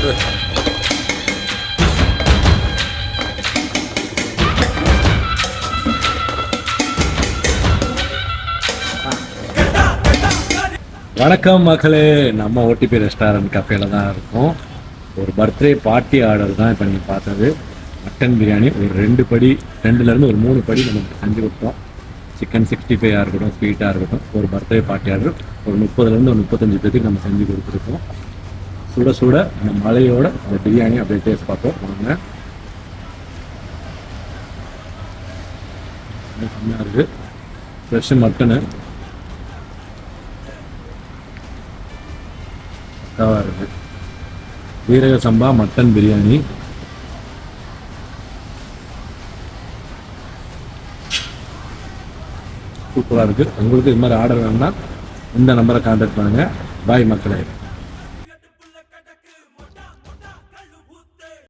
வணக்கம் மக்களே, நம்ம ஓடிபி ரெஸ்டாரண்ட் கஃபேல தான் இருக்கோம். ஒரு பர்த்டே பார்ட்டி ஆர்டர் தான் இப்போ நீங்கள் பார்த்தது. மட்டன் பிரியாணி ஒரு 2 படி 2லேருந்து ஒரு 3 படி நமக்கு செஞ்சு கொடுத்தோம். சிக்கன் 65 இருக்கட்டும், ஸ்வீட்டாக இருக்கட்டும், ஒரு பர்த்டே பார்ட்டி ஆர்டர் ஒரு 30லேருந்து ஒரு 35 பேருக்கு நம்ம செஞ்சு கொடுத்துருக்கோம். சுட சுட அந்த மலையோட அந்த பிரியாணி அப்படியே டேஸ்ட் பார்த்தோம். வாங்க, செம்மையாக இருக்குது. ஃப்ரெஷ்ஷு மட்டனு பக்காவாக இருக்குது. வீரக சம்பா மட்டன் பிரியாணி சூப்பராக இருக்குது. உங்களுக்கு இது மாதிரி ஆர்டர் வேணும்னா இந்த நம்பரை கான்டாக்ட் பண்ணுங்கள். பாய் மக்களே.